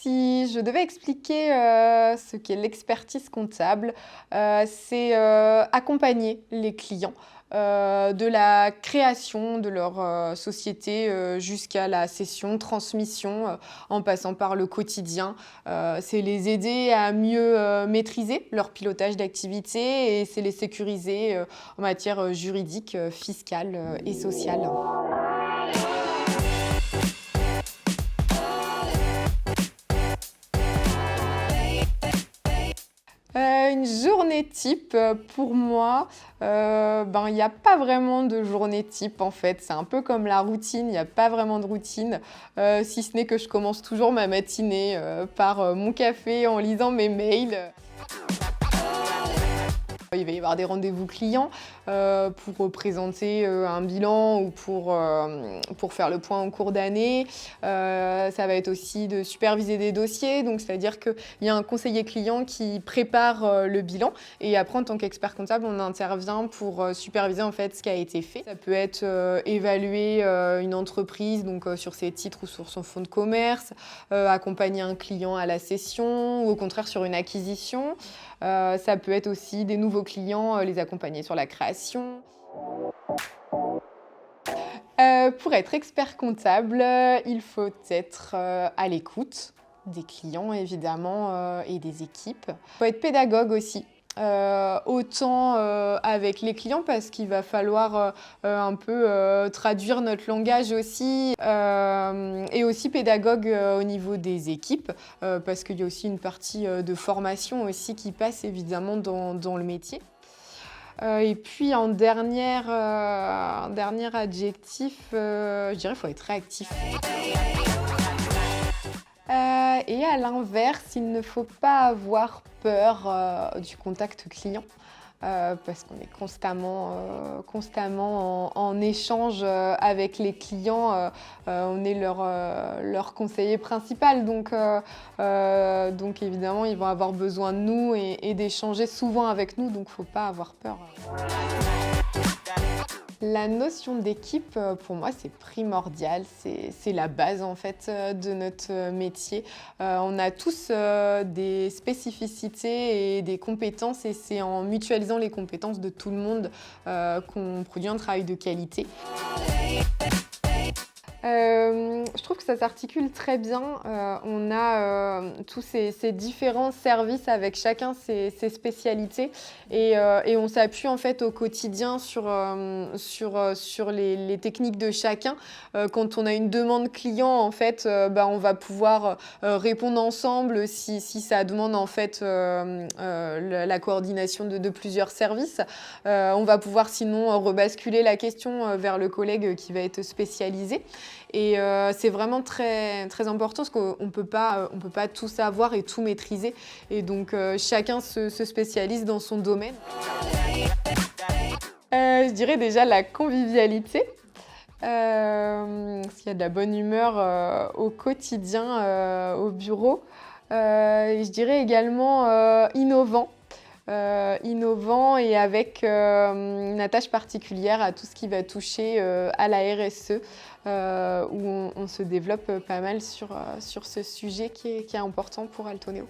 Si je devais expliquer ce qu'est l'expertise comptable, c'est accompagner les clients de la création de leur société jusqu'à la cession, transmission, en passant par le quotidien. C'est les aider à mieux maîtriser leur pilotage d'activité et c'est les sécuriser en matière juridique, fiscale et sociale. Une journée type, pour moi, il y a pas vraiment de journée type en fait. C'est un peu comme la routine, il n'y a pas vraiment de routine, si ce n'est que je commence toujours ma matinée par mon café en lisant mes mails. Il va y avoir des rendez-vous clients pour présenter un bilan ou pour faire le point en cours d'année. Ça va être aussi de superviser des dossiers, donc c'est-à-dire qu'il y a un conseiller client qui prépare le bilan et après en tant qu'expert comptable, on intervient pour superviser en fait ce qui a été fait. Ça peut être évaluer une entreprise donc sur ses titres ou sur son fonds de commerce, accompagner un client à la cession ou au contraire sur une acquisition. Ça peut être aussi des nouveaux clients, les accompagner sur la création. Pour être expert comptable, il faut être à l'écoute des clients évidemment et des équipes. Il faut être pédagogue aussi. Autant avec les clients parce qu'il va falloir un peu traduire notre langage aussi et aussi pédagogue au niveau des équipes parce qu'il y a aussi une partie de formation aussi qui passe évidemment dans le métier. Et puis en un dernier adjectif, je dirais qu'il faut être réactif. Et à l'inverse, il ne faut pas avoir peur du contact client. Parce qu'on est constamment en échange avec les clients. On est leur conseiller principal. Donc évidemment, ils vont avoir besoin de nous et d'échanger souvent avec nous. Donc il ne faut pas avoir peur. La notion d'équipe, pour moi, c'est primordial. C'est la base, en fait, de notre métier. On a tous des spécificités et des compétences et c'est en mutualisant les compétences de tout le monde qu'on produit un travail de qualité. Je trouve que ça s'articule très bien. On a tous ces différents services avec chacun ses spécialités et on s'appuie en fait au quotidien sur les techniques de chacun. Quand on a une demande client, en fait, on va pouvoir répondre ensemble si ça demande en fait la coordination de plusieurs services. On va pouvoir sinon rebasculer la question vers le collègue qui va être spécialisé. Et c'est vraiment très, très important parce qu'on peut pas tout savoir et tout maîtriser. Et donc, chacun se spécialise dans son domaine. Je dirais déjà la convivialité. S'il y a de la bonne humeur au quotidien, au bureau. Et je dirais également innovant. Innovant et avec une attache particulière à tout ce qui va toucher à la RSE, où on se développe pas mal sur ce sujet qui est important pour Altoneo.